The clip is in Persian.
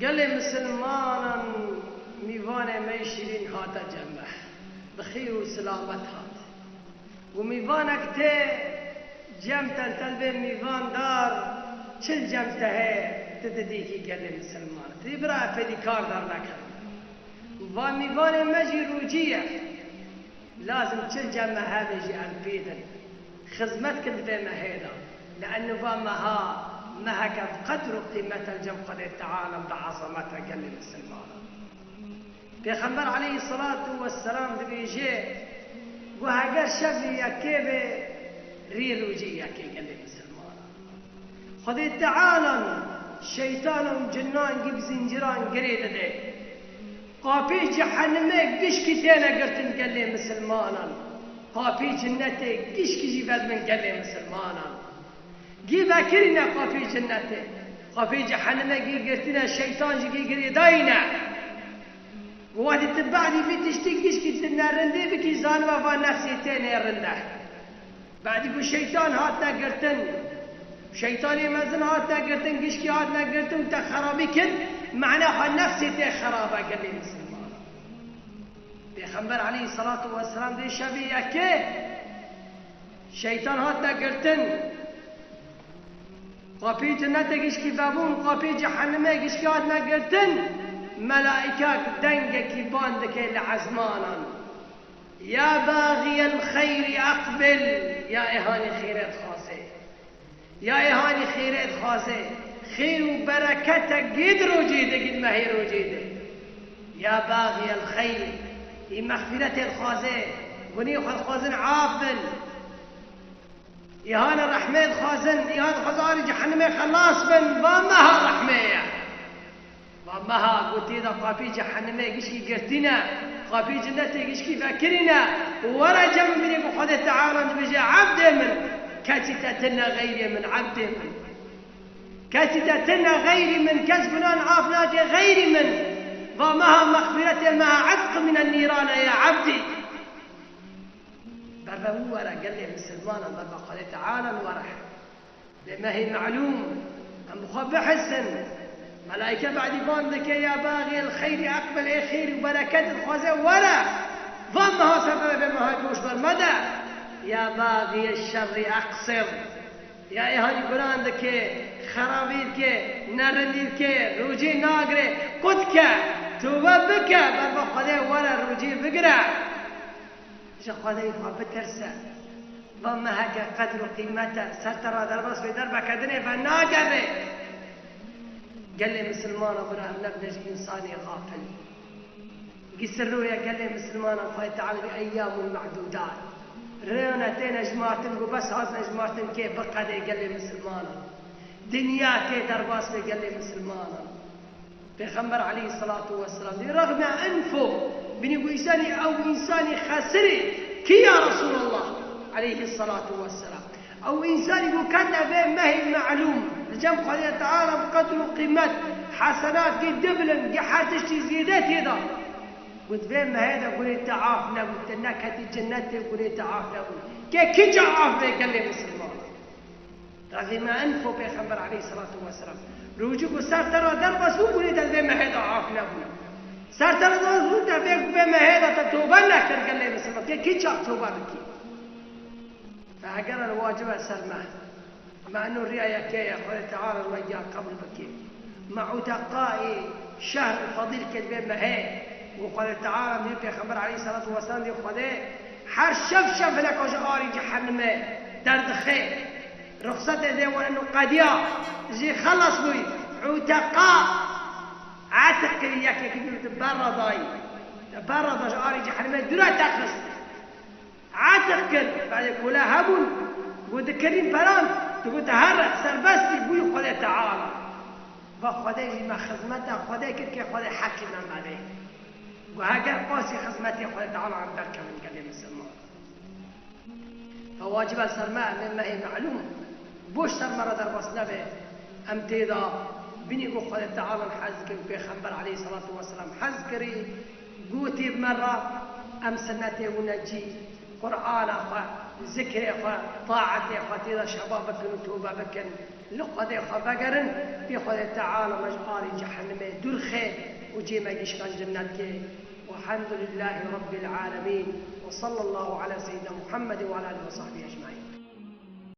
قال مسلمانا ميوانا ميشرين هاتا جمع بخير وسلامت هات وميوانك تي جمتا تلبي ميوان دار چل جمتا ہے تدديكي قال مسلمان تبرا فدي كار دار نكر وميوان مجي روجية لازم چل جمع هذا جي أنبيدن خزمتك بما هيدا لأنه بامها مهك قدر قيمة الجو قد تعالى بعظمتها قال مسلمان پیغمبر عليه الصلاة والسلام دبيجي وهاجر شبي يكيبه ريروجي يكي قال مسلمان خد تعالى شيطان وجنان جيب زنجران قريد ده قابي جحنمه قش كتينا قرتن قال مسلمانا قابي جنته قش كجيبت من قال مسلمانا جيب أكرنا قابي جنته قابي جحنمه قرتنا الشيطان جي قريداينا وادي تبعدي في تشتكيش كي النارندي بكي زانوا فنفسي تاني الرنده بعد يقول الشيطان هاتنا قرتن شيطاني مازن هاتنا قرتن كيشكي هاتنا قرتن تا خرابي كن معناها نفسي تي خرابة قال لي مسلمان بيخنبر عليه الصلاة والسلام دي شبيه كي شيطان هاتنا قرتن قابي جنة كيشكي بابون قابي جحنمي كيشكي هاتنا قرتن ملائكة دنجك باندك لعزمانا يا باغي الخير أقبل يا إهاني خيرات خاصة يا إهاني خيرات خاصة خير وبركتك قد روجيدة قد ما هي روجيدة يا باغي الخير في مغفرة الخاصة ونيخ الخازن عافل إهان الرحمة خازن إهان خزاري جحنمي خلاص من ومها رحمية ومها قلت إذا قابي جحنمي قشكي قرتنا قابي جنتي قشكي فاكرنا ورا جنب مني بخد تعالى بجي عبد من كاتتنا غيري من عبد من كاتتنا غيري من كسبنا عافناك غيري من ومها مغفرة مها عتق من النيران يا عبدي بابا هو ورا قال لي مسلمان بابا قال تعالى ورا لما هي معلوم مخبى حسن ملائكة بعد باندك يا باغي الخير أقبل أي خير وبركات الخوزة ورا ضمها سبب بما هجوش بالمدى يا باغي الشر أقصر يا إيهاني قراندك خرابيرك نرنديرك روجي ناقري قدك توببك بابا خذي ورا روجي بقرا شو خذي بترسى ضمها قدر قيمته سترى دربس في دربك دنيا فناقبي قال لي مسلمان ابراهيم نبنج انساني غافل قصر رؤيا قال لي مسلمان الله تعالى بايام معدودات رينا تينا جماعتن وبس هاتنا جماعتن كيف بقى قال لي مسلمان دنيا كي درباس قال لي مسلمان پیغمبر عليه الصلاه والسلام رغم انفه بني انساني او انساني خاسري كي يا رسول الله عليه الصلاه والسلام او انساني وكان ما هي معلوم الجنب قال تعالى بقدر قيمة حسنات قد دبلن قحات اشتي زيادات هذا قلت فين ما هذا قلت تعافنا قلت نكهة الجنة قلت تعافنا كي جعافنا قال لي مسلمان رغم أنفه بيخبر عليه الصلاة والسلام روجيكو صار ترى دربس وقلت فين ما هذا عافنا صار ترى دربس فين ما هذا تتوبنا قال لي مسلمان كي جعف توبانك فهجر الواجب سلمه مع أنه الرئاية كي قال تعالى الوجه قبل بكي مع عتقاء شهر فضيل كذبين مهي وقال تعالى من خبر عليه الصلاة والسلام يقول حر شف لك وجاري جحنم درد خير رخصته ذي وأنه قديا زي خلص بي عتقاء عتق ياك كبير تبرد جاري جحنم درا تخص عتق بعد كلها هبل وذكرين برام تقول تهرب سربستي بوي خدا تعالى وخدا ما خدمته خدا كيف خدا حكمنا عليه وهاجر قاسي خدمتي خدا تعالى عن بركه من قال مسلمان فواجب السرماء مما هي معلوم بوش سرمرة دربس نبي امتيضا بني قو خدا تعالى حزكر بيخبر عليه الصلاة والسلام حزكري قوتي بمرة أم سنتي ونجي قرآن أخوة ذكر إخوة طاعة إخوة إذا شبابك وتوبة بكن لقد إخوة بقرن بإخوة تعالى مجبار جهنم درخه وجي ما يشكال جنتك. والحمد لله رب العالمين، وصلى الله على سيدنا محمد وعلى آله وصحبه أجمعين.